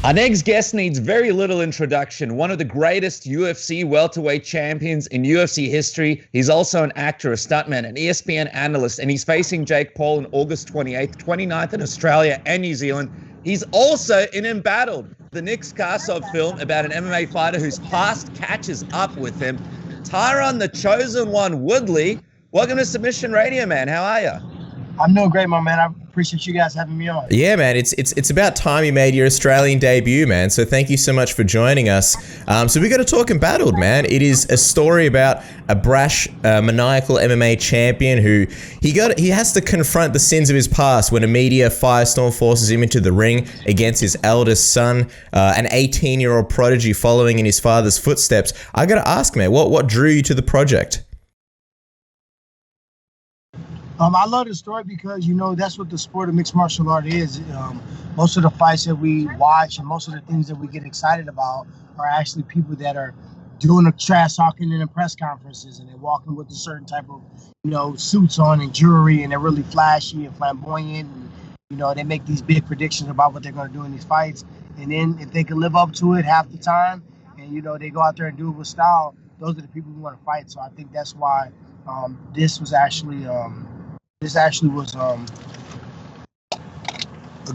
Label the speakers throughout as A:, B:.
A: Our next guest needs very little introduction. One of the greatest UFC welterweight champions in UFC history. He's also an actor, a stuntman, an ESPN analyst, and he's facing Jake Paul on August 28th, 29th in Australia and New Zealand. He's also in Embattled, the Nick Karsov film about an MMA fighter whose past catches up with him. Tyron, the chosen one, Woodley. Welcome to Submission Radio, man. How are you?
B: I'm doing great, my man. I appreciate you guys having me on.
C: Yeah, man. It's about time you made your Australian debut, man. So thank you so much for joining us. So we got to talk Embattled, man. It is a story about a brash, maniacal MMA champion who he has to confront the sins of his past when a media firestorm forces him into the ring against his eldest son, an 18-year-old prodigy following in his father's footsteps. I got to ask, man, what drew you to the project?
B: I love the story because, that's what the sport of mixed martial art is. Most of the fights that we watch and most of the things that we get excited about are actually people that are doing the trash talking in the press conferences, and they're walking with a certain type of, suits on and jewelry, and they're really flashy and flamboyant. And, they make these big predictions about what they're going to do in these fights. And then if they can live up to it half the time and, they go out there and do it with style, those are the people who want to fight. So I think that's why this was actually a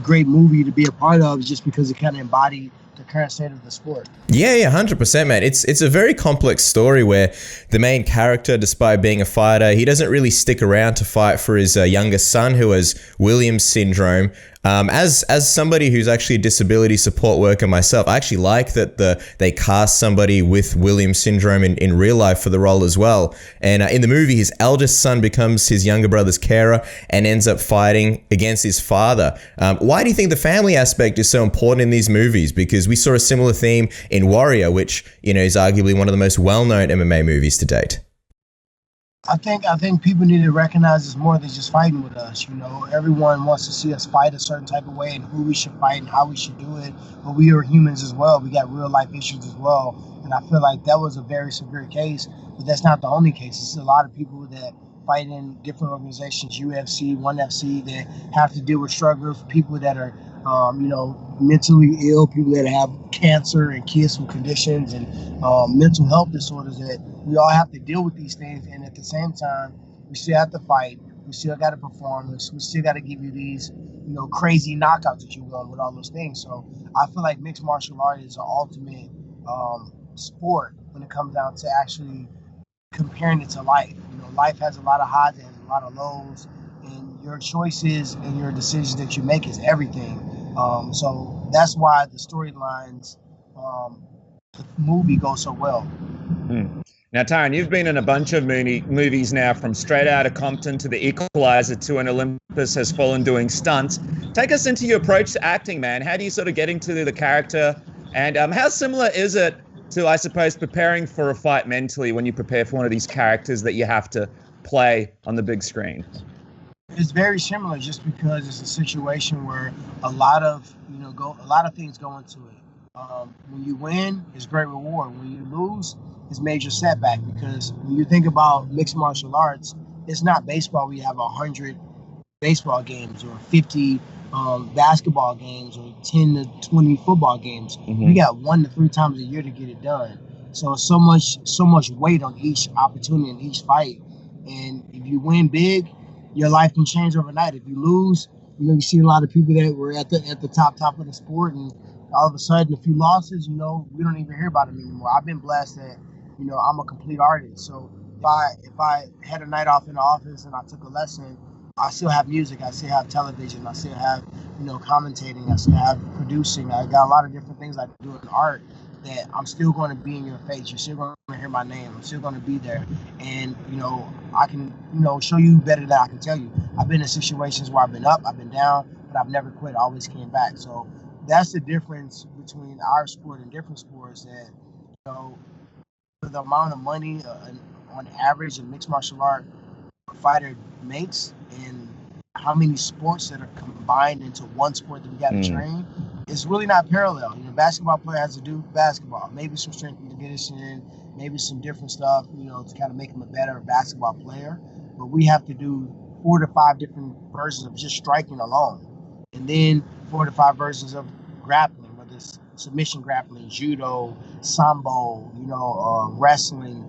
B: great movie to be a part of, just because it kind of embodied the current state of the sport.
C: Yeah, 100%, man. It's a very complex story where the main character, despite being a fighter, he doesn't really stick around to fight for his youngest son, who has Williams syndrome. As somebody who's actually a disability support worker myself, I actually like that they cast somebody with Williams syndrome in real life for the role as well. And in the movie, his eldest son becomes his younger brother's carer and ends up fighting against his father. Why do you think the family aspect is so important in these movies? Because we saw a similar theme in Warrior, which is arguably one of the most well-known MMA movies to date.
B: I think people need to recognize it's more than just fighting with us. Everyone wants to see us fight a certain type of way and who we should fight and how we should do it. But we are humans as well. We got real life issues as well. And I feel like that was a very severe case, but that's not the only case. There's a lot of people that fight in different organizations, UFC, ONE FC, that have to deal with struggles, people that are mentally ill, people that have cancer and kids with conditions and mental health disorders, that we all have to deal with these things. And at the same time, we still have to fight. We still got to perform. We still got to give you these, crazy knockouts that you want with all those things. So I feel like mixed martial art is an ultimate sport when it comes down to actually comparing it to life. Life has a lot of highs and a lot of lows, and your choices and your decisions that you make is everything. So that's why the storylines, the movie goes so well.
A: Now, Tyron, you've been in a bunch of movies now, from Straight Outta Compton to The Equalizer to an Olympus Has Fallen doing stunts. Take us into your approach to acting, man. How do you sort of get into the character, and how similar is it to, I suppose, preparing for a fight mentally when you prepare for one of these characters that you have to play on the big screen?
B: It's very similar, just because it's a situation where a lot of things go into it. When you win, it's great reward. When you lose, it's major setback, because when you think about mixed martial arts, it's not baseball where you have 100 baseball games or 50 basketball games or 10 to 20 football games.
A: Mm-hmm.
B: We got 1 to 3 times a year to get it done. So so much weight on each opportunity and each fight. And if you win big, your life can change overnight. If you lose, you see a lot of people that were at the top of the sport, and all of a sudden, a few losses, we don't even hear about them anymore. I've been blessed that, I'm a complete artist. So if I had a night off in the office and I took a lesson, I still have music, I still have television, I still have, commentating, I still have producing. I got a lot of different things I do in art that I'm still going to be in your face. You're still going to hear my name. I'm still going to be there. And, I can, show you better than I can tell you. I've been in situations where I've been up, I've been down, but I've never quit. I always came back. So that's the difference between our sport and different sports, that, for the amount of money on average in mixed martial art a fighter makes, and how many sports that are combined into one sport that we got to train, it's really not parallel. Basketball player has to do basketball, maybe some strength and conditioning, maybe some different stuff, to kind of make him a better basketball player. But we have to do 4 to 5 different versions of just striking alone, and then 4 to 5 versions of grappling, whether it's submission grappling, judo, sambo, wrestling,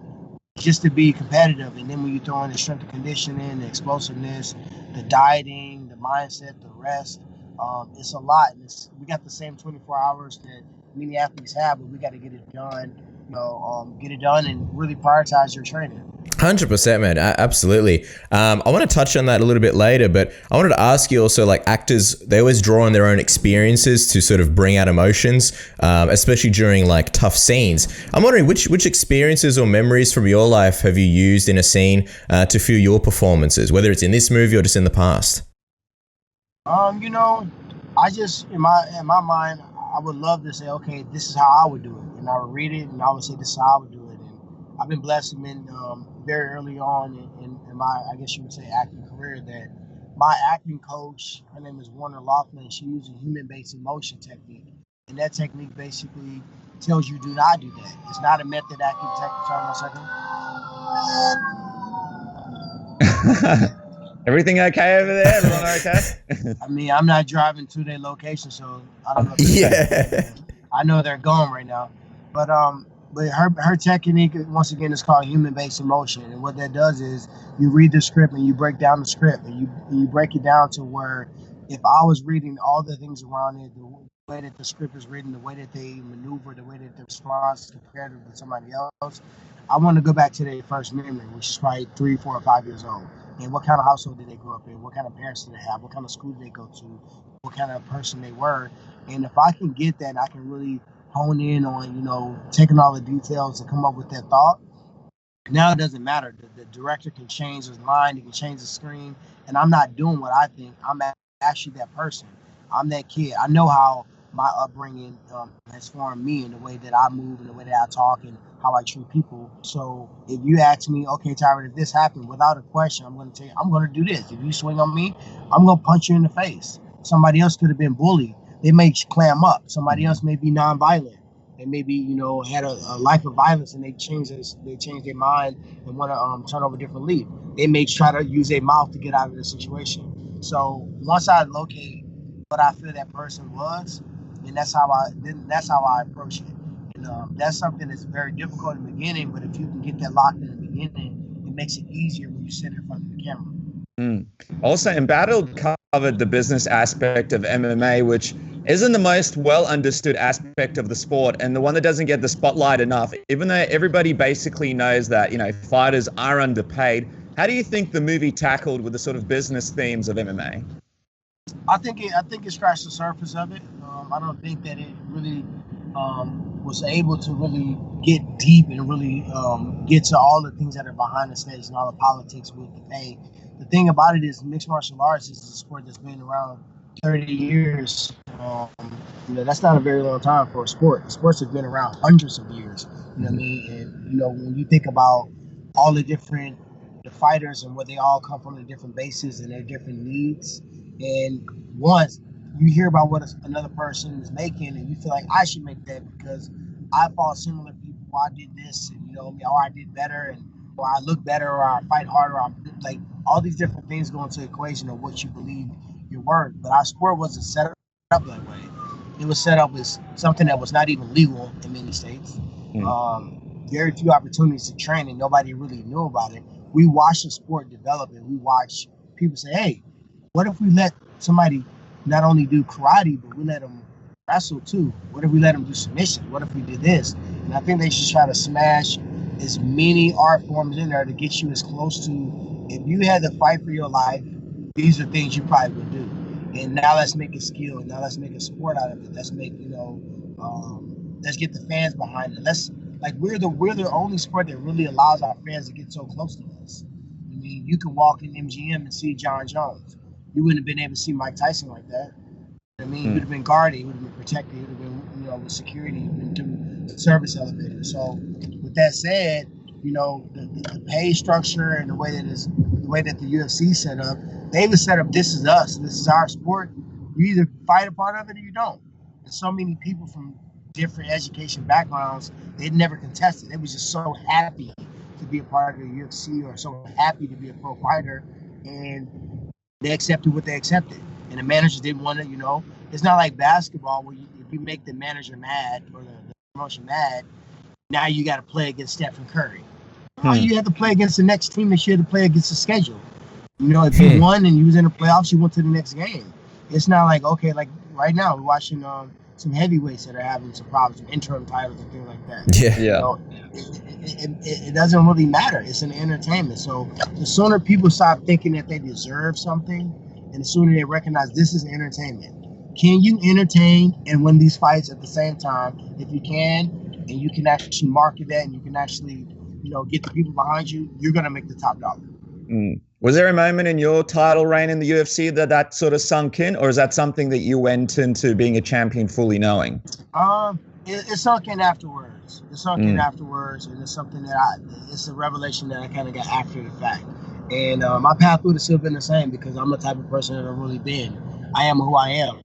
B: just to be competitive. And then when you throw in the strength and conditioning, the explosiveness, the dieting, the mindset, the rest, it's a lot. And we got the same 24 hours that many athletes have, but we got to get it done. Get it done and really prioritize your training.
C: 100%, man. Absolutely. I want to touch on that a little bit later, but I wanted to ask you also, like, actors, they always draw on their own experiences to sort of bring out emotions, especially during like tough scenes. I'm wondering which experiences or memories from your life have you used in a scene to fuel your performances, whether it's in this movie or just in the past?
B: I just in my mind, I would love to say, okay, this is how I would do it, and I would read it, and I would say this is how I would do it. And I've been blessed and been very early on in my, I guess you would say, acting career, that my acting coach, her name is Warner Laughlin, she uses a human-based emotion technique, and that technique basically tells you do not do that. It's not a method acting technique. Sorry, 1 second.
A: Everything okay over there? Everyone okay?
B: I mean, I'm not driving to their location, so I don't know.
C: Yeah.
B: I know they're gone right now, but her technique, once again, is called human-based emotion, and what that does is you read the script and you break down the script, and you break it down to where if I was reading all the things around it, the way that the script is written, the way that they maneuver, the way that the response compared to somebody else, I want to go back to their first memory, which is probably 3, 4, or 5 years old. And what kind of household did they grow up in? What kind of parents did they have? What kind of school did they go to? What kind of person they were? And if I can get that, I can really hone in on, taking all the details and come up with that thought. Now it doesn't matter. The director can change his line, he can change the screen, and I'm not doing what I think. I'm actually that person. I'm that kid. I know how my upbringing has formed me in the way that I move and the way that I talk and how I treat people. So if you ask me, okay, Tyron, if this happened, without a question, I'm going to tell you, I'm going to do this. If you swing on me, I'm going to punch you in the face. Somebody else could have been bullied. They may clam up. Somebody else may be nonviolent. They maybe, had a life of violence and they change their mind and want to turn over a different leaf. They may try to use their mouth to get out of the situation. So once I locate what I feel that person was, and that's how I approach it. And that's something that's very difficult in the beginning, but if you can get that locked in the beginning, it makes it easier when you sit in front of the camera.
A: Also, Embattled covered the business aspect of MMA, which isn't the most well understood aspect of the sport and the one that doesn't get the spotlight enough, even though everybody basically knows that, fighters are underpaid. How do you think the movie tackled with the sort of business themes of MMA?
B: I think it scratched the surface of it. I don't think that it really was able to really get deep and really get to all the things that are behind the stage and all the politics with the pay. The thing about it is mixed martial arts is a sport that's been around 30 years. That's not a very long time for a sport. Sports have been around hundreds of years. You know what I mean? And when you think about all the fighters and where they all come from, the different bases and their different needs, and once you hear about what another person is making, and you feel like I should make that because I fought similar people, I did this, and or I did better, or I look better, or I fight harder, or like all these different things go into the equation of what you believe you're worth. But our sport wasn't set up that way. It was set up as something that was not even legal in many states. Very few opportunities to train, and nobody really knew about it. We watched the sport develop, and we watched people say, hey, what if we let somebody not only do karate, but we let them wrestle too? What if we let them do submission? What if we did this? And I think they should try to smash as many art forms in there to get you as close to, if you had to fight for your life, these are things you probably would do. And now let's make it skill. Now let's make a sport out of it. Let's make, let's get the fans behind it. We're the only sport that really allows our fans to get so close to us. I mean, you can walk in MGM and see John Jones. You wouldn't have been able to see Mike Tyson like that. I mean, he would have been guarded, he would have been protected, he would have been, with security, he would have been through the service elevator. So, with that said, the pay structure and the way that the UFC set up, they would set up, this is us, this is our sport. You either fight a part of it or you don't. And so many people from different education backgrounds, they'd never contested. They was just so happy to be a part of the UFC or so happy to be a pro fighter, and they accepted what they accepted. and the managers didn't want to. It's not like basketball where if you make the manager mad or the promotion mad, now you got to play against Stephen Curry. You have to play against the next team that you had to play against the schedule. If you won and you was in the playoffs, you went to the next game. It's not like, okay, like right now we're watching some heavyweights that are having some problems, some interim titles and things like that.
C: Yeah.
B: It doesn't really matter. It's an entertainment. So the sooner people stop thinking that they deserve something, and the sooner they recognize this is entertainment. Can you entertain and win these fights at the same time? If you can, and you can actually market that, and you can actually, get the people behind you, you're gonna make the top dollar.
A: Was there a moment in your title reign in the UFC that sort of sunk in, or is that something that you went into being a champion fully knowing?
B: It sunk in afterwards. It sunk in afterwards, and it's something that it's a revelation that I kind of got after the fact. And my path would have still been the same because I'm the type of person that I've really been. I am who I am.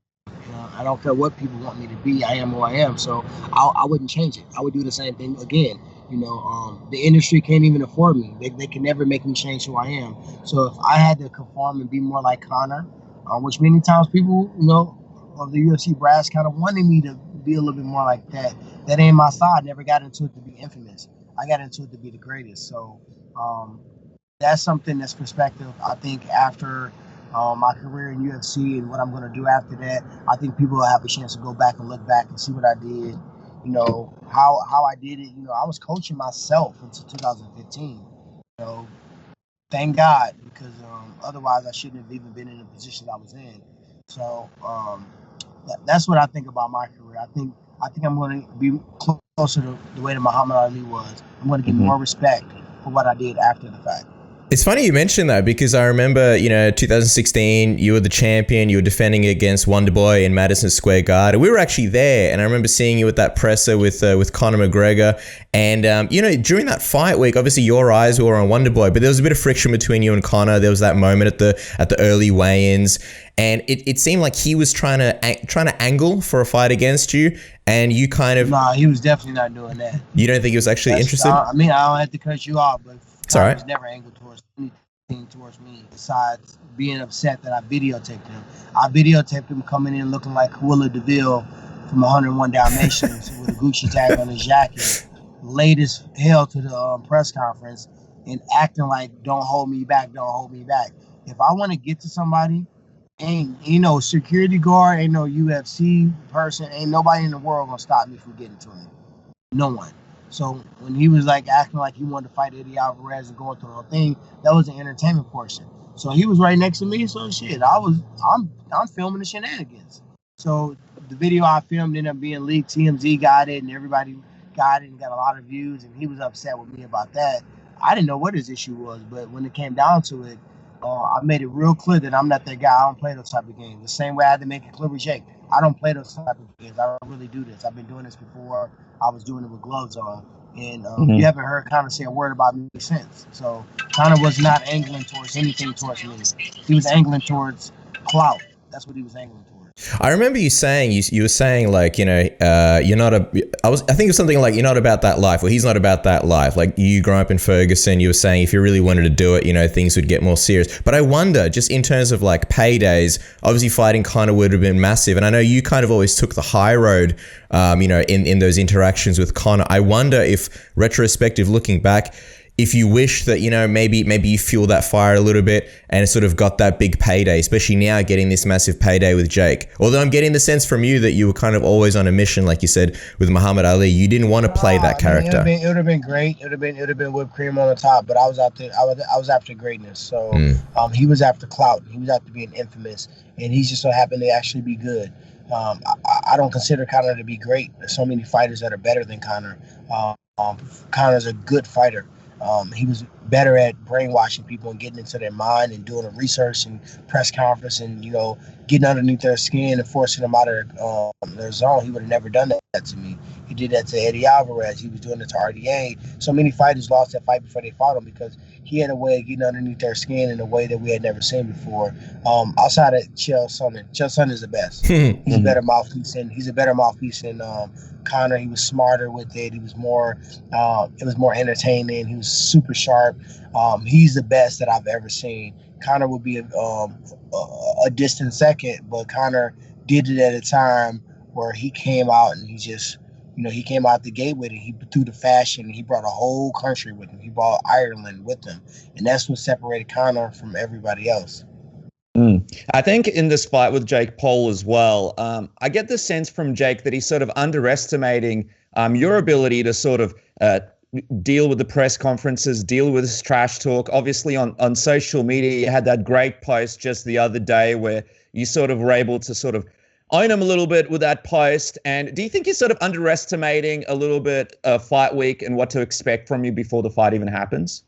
B: I don't care what people want me to be. I am who I am. So I wouldn't change it. I would do the same thing again. The industry can't even afford me. They can never make me change who I am. So if I had to conform and be more like Conor, which many times people, of the UFC brass kind of wanted me to be a little bit more like that. That ain't my side. I never got into it to be infamous. I got into it to be the greatest. So that's something that's perspective. I think after my career in UFC and what I'm going to do after that, I think people will have a chance to go back and look back and see what I did. How I did it. I was coaching myself until 2015. Thank God, because otherwise I shouldn't have even been in the position I was in. So that's what I think about my career. I think I'm going to be closer to the way that Muhammad Ali was. I'm going to get more respect for what I did after the fact.
C: It's funny you mentioned that because I remember, 2016, you were the champion, you were defending against Wonderboy in Madison Square Garden. We were actually there, and I remember seeing you at that presser with Conor McGregor. And, during that fight week, obviously your eyes were on Wonderboy, but there was a bit of friction between you and Conor. There was that moment at the early weigh-ins, and it seemed like he was trying to angle for a fight against you, and you kind of...
B: Nah, he was definitely not doing that.
C: You don't think he was actually interested?
B: I don't have to cut you off, but
C: it's all right.
B: He was never angled towards anything towards me besides being upset that I videotaped him. I videotaped him coming in looking like Cruella DeVille from 101 Dalmatians with a Gucci tag on his jacket, late as hell to the press conference and acting like, don't hold me back, don't hold me back. If I want to get to somebody, ain't security guard, ain't no UFC person, ain't nobody in the world gonna stop me from getting to him. No one. So when he was like acting like he wanted to fight Eddie Alvarez and going through the whole thing, that was the entertainment portion. So he was right next to me. So shit, I'm filming the shenanigans. So the video I filmed ended up being leaked. TMZ got it, and everybody got it and got a lot of views. And he was upset with me about that. I didn't know what his issue was, but when it came down to it, I made it real clear that I'm not that guy. I don't play those type of games. The same way I had to make it clear with Jake. I don't play those type of games. I don't really do this. I've been doing this before. I was doing it with gloves on. And you haven't heard Conor say a word about me since. So Conor was not angling towards anything towards me. He was angling towards clout. That's what he was angling towards.
C: I remember you saying, you were saying like, you're not I think it was something like, you're not about that life, or he's not about that life. Like you grew up in Ferguson, you were saying if you really wanted to do it, things would get more serious. But I wonder, just in terms of like paydays, obviously fighting Conor would have been massive. And I know you kind of always took the high road, in those interactions with Conor. I wonder if retrospective looking back, if you wish that, maybe you fuel that fire a little bit and sort of got that big payday, especially now getting this massive payday with Jake. Although I'm getting the sense from you that you were kind of always on a mission, like you said, with Muhammad Ali. You didn't want to play that character.
B: It would have been great. It would have been whipped cream on the top, but I was after greatness. So he was after clout. He was after being infamous, and he just so happened to actually be good. I don't consider Conor to be great. There's so many fighters that are better than Conor. Conor's a good fighter. He was better at brainwashing people and getting into their mind and doing the research and press conference and, getting underneath their skin and forcing them out of their zone. He would have never done that to me. He did that to Eddie Alvarez. He was doing it to RDA. So many fighters lost that fight before they fought him because he had a way of getting underneath their skin in a way that we had never seen before. Outside of Chael Sonnen is the best. He's a better mouthpiece than Conor. He was smarter with it. He was more. It was more entertaining. He was super sharp. He's the best that I've ever seen Conor would be a distant second, but Conor did it at a time where he came out and he just, he came out the gate with it. He threw the fashion. He brought a whole country with him. He brought Ireland with him, and that's what separated Conor from everybody else.
A: I think in this fight with Jake Paul as well, I get the sense from Jake that he's sort of underestimating your ability to sort of deal with the press conferences, deal with this trash talk. Obviously on social media, you had that great post just the other day where you sort of were able to sort of own him a little bit with that post. And do you think you're sort of underestimating a little bit fight week and what to expect from you before the fight even happens?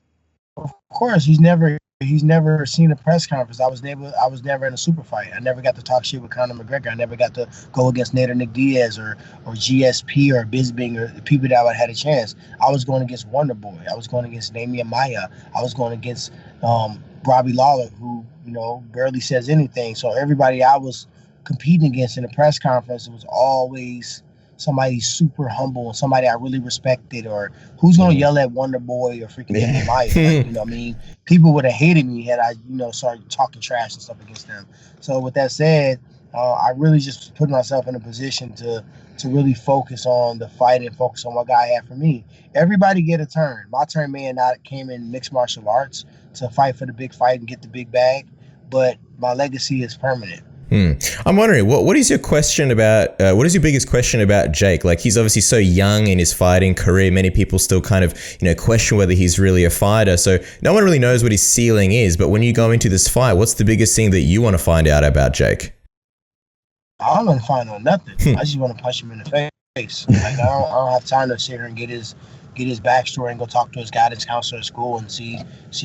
B: Of course, he's never seen a press conference. I was never in a super fight. I never got to talk shit with Conor McGregor. I never got to go against Nate or Nick Diaz or GSP or Bisping or the people that I had a chance. I was going against Wonder Boy. I was going against Damian Maia. I was going against Robbie Lawler, who barely says anything. So everybody I was competing against in the press conference, it was always somebody super humble and somebody I really respected, or who's going to yell at Wonder Boy or freaking Damian Maia. People would have hated me had I, started talking trash and stuff against them. So with that said, I really just put myself in a position to really focus on the fight and focus on what God had for me. Everybody get a turn. My turn may have not came in mixed martial arts to fight for the big fight and get the big bag, but my legacy is permanent.
C: I'm wondering, what is your question about, what is your biggest question about Jake? Like, he's obviously so young in his fighting career. Many people still kind of, question whether he's really a fighter. So no one really knows what his ceiling is. But when you go into this fight, what's the biggest thing that you want to find out about Jake?
B: I don't want to find out nothing. I just want to punch him in the face. Like, I don't have time to sit here and get his backstory and go talk to his guidance counselor at school and see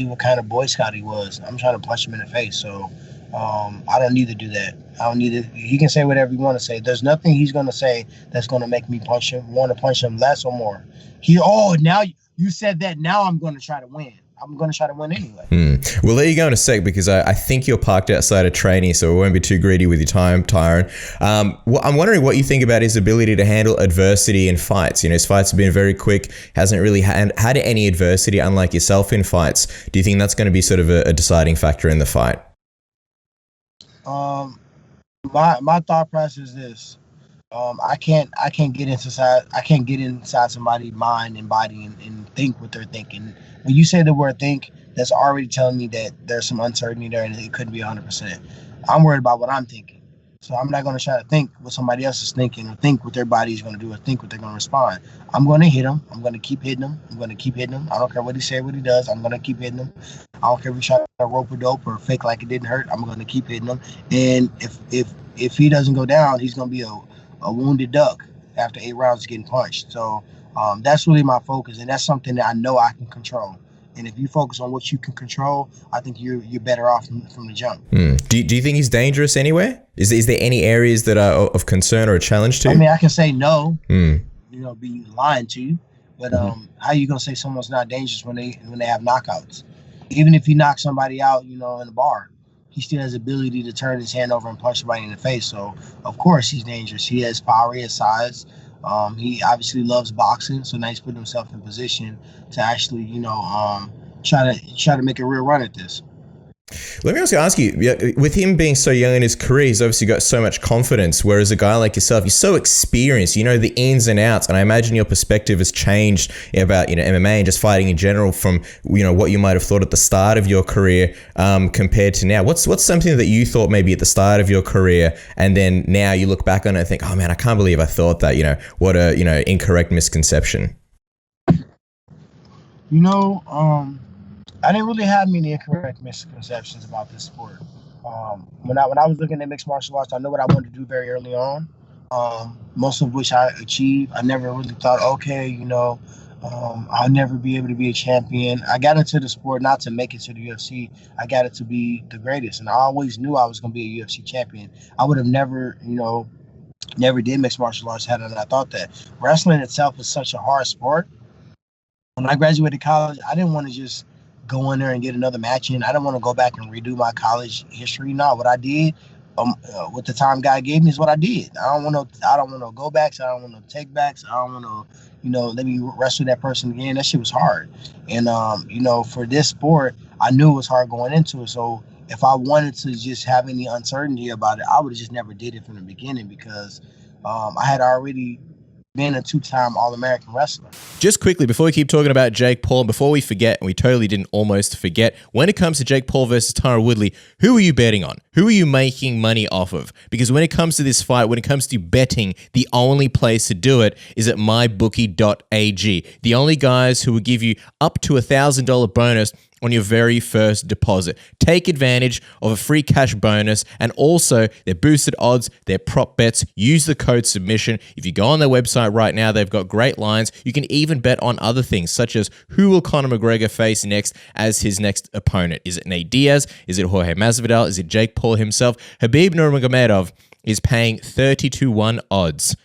B: what kind of Boy Scout he was. I'm trying to punch him in the face. So I don't need to do that. I don't need to. He can say whatever he want to say. There's nothing he's going to say that's going to make me want to punch him less or more. Now you said that. Now I'm going to try to win. I'm going to try to win anyway.
C: We'll let you go in a sec because I think you're parked outside a training, so we won't be too greedy with your time, Tyron. I'm wondering what you think about his ability to handle adversity in fights. His fights have been very quick, hasn't really had any adversity, unlike yourself in fights. Do you think that's going to be sort of a deciding factor in the fight?
B: My thought process is this. I can't get inside somebody's mind and body and think what they're thinking. When you say the word think, that's already telling me that there's some uncertainty there and it couldn't be 100%. I'm worried about what I'm thinking. So I'm not going to try to think what somebody else is thinking or think what their body is going to do or think what they're going to respond. I'm going to hit him. I'm going to keep hitting him. I don't care what he says, what he does. I'm going to keep hitting him. I don't care if he tries to rope or dope or fake like it didn't hurt. I'm going to keep hitting him. And if he doesn't go down, he's going to be a wounded duck after 8 rounds of getting punched. So that's really my focus, and that's something that I know I can control. And if you focus on what you can control, I think you're better off from the jump.
C: Do you think he's dangerous anywhere? Is there any areas that are of concern or a challenge to?
B: I mean, I can say no, be lying to you, but how are you gonna say someone's not dangerous when they have knockouts? Even if he knocks somebody out, in a bar, he still has the ability to turn his hand over and punch somebody in the face. So of course he's dangerous. He has power, he has size. He obviously loves boxing, so now he's putting himself in position to actually, try to make a real run at this.
C: Let me also ask you, with him being so young in his career, he's obviously got so much confidence, whereas a guy like yourself, you're so experienced, you know the ins and outs, and I imagine your perspective has changed about MMA and just fighting in general from what you might have thought at the start of your career compared to now. What's something that you thought maybe at the start of your career, and then now you look back on it and think, oh man, I can't believe I thought that, what a incorrect misconception.
B: I didn't really have many incorrect misconceptions about this sport. When I was looking at mixed martial arts, I know what I wanted to do very early on, most of which I achieved. I never really thought, I'll never be able to be a champion. I got into the sport not to make it to the UFC. I got it to be the greatest, and I always knew I was going to be a UFC champion. I would have never did mixed martial arts had I not thought that. Wrestling itself is such a hard sport. When I graduated college, I didn't want to just go in there and get another match in. I didn't want to go back and redo my college history. No, what I did, what the time God gave me is what I did. I don't want to go backs. I don't want to take backs. I don't want to, let me wrestle that person again. That shit was hard. And, for this sport, I knew it was hard going into it. So if I wanted to just have any uncertainty about it, I would have just never did it from the beginning because I had already been a 2-time All-American wrestler.
C: Just quickly, before we keep talking about Jake Paul, and before we forget, and we totally didn't almost forget, when it comes to Jake Paul versus Tyron Woodley, who are you betting on? Who are you making money off of? Because when it comes to this fight, when it comes to betting, the only place to do it is at mybookie.ag. The only guys who will give you up to $1,000 bonus on your very first deposit. Take advantage of a free cash bonus and also their boosted odds, their prop bets. Use the code submission. If you go on their website right now, they've got great lines. You can even bet on other things such as who will Conor McGregor face next as his next opponent. Is it Nate Diaz? Is it Jorge Masvidal? Is it Jake Paul himself? Khabib Nurmagomedov is paying 30-1 odds.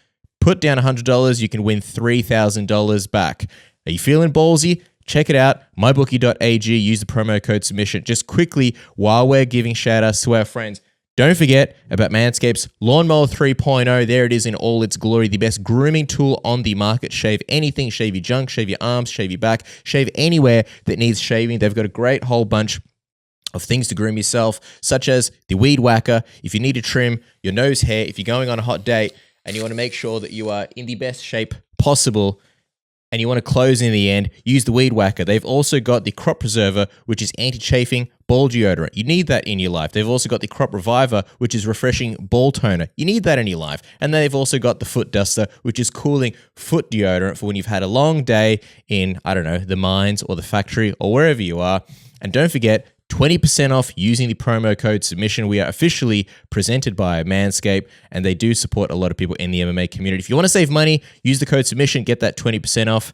C: Put down $100, you can win $3,000 back. Are you feeling ballsy? Check it out, mybookie.ag, use the promo code submission. Just quickly, while we're giving shout-outs to our friends, don't forget about Manscaped's Lawnmower 3.0. There it is in all its glory, the best grooming tool on the market. Shave anything, shave your junk, shave your arms, shave your back, shave anywhere that needs shaving. They've got a great whole bunch of things to groom yourself, such as the weed whacker, if you need to trim your nose hair, if you're going on a hot date and you want to make sure that you are in the best shape possible, and you want to close in the end, use the Weed Whacker. They've also got the Crop Preserver, which is anti-chafing ball deodorant. You need that in your life. They've also got the Crop Reviver, which is refreshing ball toner. You need that in your life. And they've also got the Foot Duster, which is cooling foot deodorant for when you've had a long day in, I don't know, the mines or the factory or wherever you are. And don't forget, 20% off using the promo code submission. We are officially presented by Manscaped, and they do support a lot of people in the MMA community. If you want to save money, use the code submission, get that 20% off.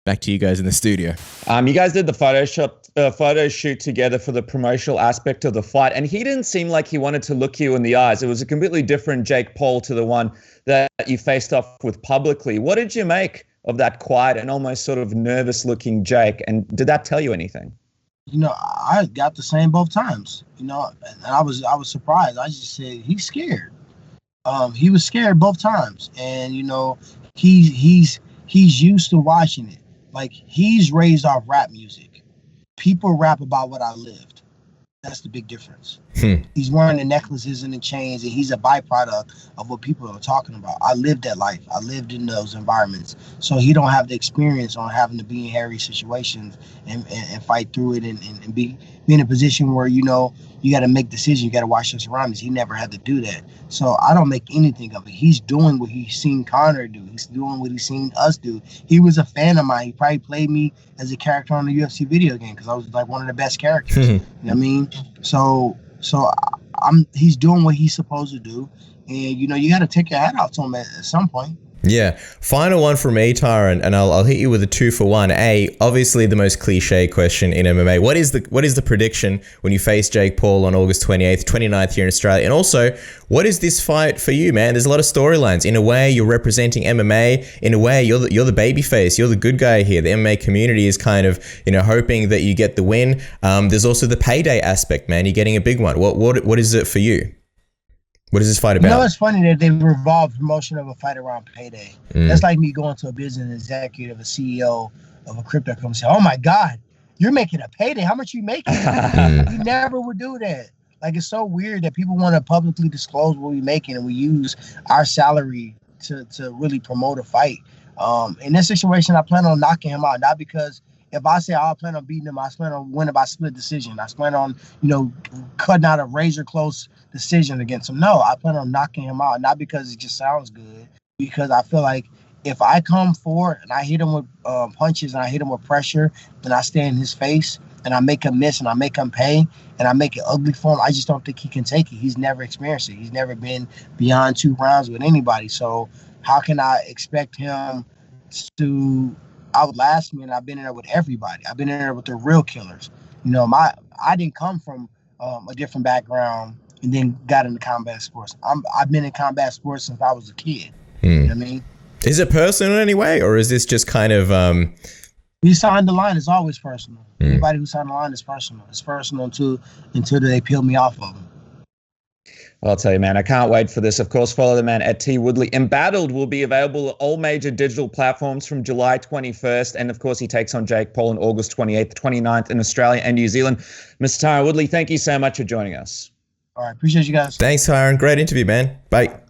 C: Back to you guys in the studio.
A: You guys did the photo shoot together for the promotional aspect of the fight, and he didn't seem like he wanted to look you in the eyes. It was a completely different Jake Paul to the one that you faced off with publicly. What did you make of that quiet and almost sort of nervous-looking Jake, and did that tell you anything?
B: You know, I got the same both times. You know, and I was surprised. I just said he's scared. He was scared both times, and you know, he's used to watching it. Like, he's raised off rap music. People rap about what I lived. That's the big difference. He's wearing the necklaces and the chains, and he's a byproduct of what people are talking about. I lived that life. I lived in those environments. So he don't have the experience on having to be in hairy situations and fight through it and be in a position where, you know, you got to make decisions. You got to watch your surroundings. He never had to do that. So I don't make anything of it. He's doing what he's seen Conor do. He's doing what he's seen us do. He was a fan of mine. He probably played me as a character on the UFC video game because I was like one of the best characters. You know what I mean? So he's doing what he's supposed to do, and you know, you got to take your hat off to him at some point.
C: Yeah. Final one from me, Tyron, and I'll hit you with a 2-for-1. Obviously the most cliche question in MMA. What is the prediction when you face Jake Paul on August 28th, 29th here in Australia? And also, what is this fight for you, man? There's a lot of storylines. In a way, you're representing MMA. In a way, you're the baby face. You're the good guy here. The MMA community is kind of, you know, hoping that you get the win. There's also the payday aspect, man. You're getting a big one. What is it for you? What is this fight about?
B: You know, it's funny that they revolve promotion of a fight around payday. That's like me going to a business executive, a CEO of a crypto company, say, "Oh my God, you're making a payday. How much are you making?" You never would do that. Like, it's so weird that people want to publicly disclose what we're making, and we use our salary to really promote a fight. In this situation, I plan on knocking him out, not because if I say I plan on beating him, I plan on winning by split decision. I plan on, you know, cutting out a razor close decision against him. No, I plan on knocking him out, not because it just sounds good, because I feel like if I come forward and I hit him with punches and I hit him with pressure, and I stay in his face and I make him miss and I make him pay and I make it ugly for him, I just don't think he can take it. He's never experienced it. He's never been beyond 2 rounds with anybody. So how can I expect him to outlast me? And I've been in there with everybody. I've been in there with the real killers. You know, I didn't come from a different background and then got into combat sports. I've been in combat sports since I was a kid. You know what I mean? Is
C: it personal in any way, or is this just kind of
B: You signed the line, it's always personal. Anybody who signed the line is personal. It's personal until they peel me off of them.
A: Well, I'll tell you, man, I can't wait for this. Of course, follow the man at T Woodley. Embattled will be available at all major digital platforms from July 21st. And of course, he takes on Jake Paul on August 28th, 29th in Australia and New Zealand. Mr. Tyron Woodley, thank you so much for joining us.
B: All right. Appreciate you guys.
C: Thanks, Tyron. Great interview, man. Bye.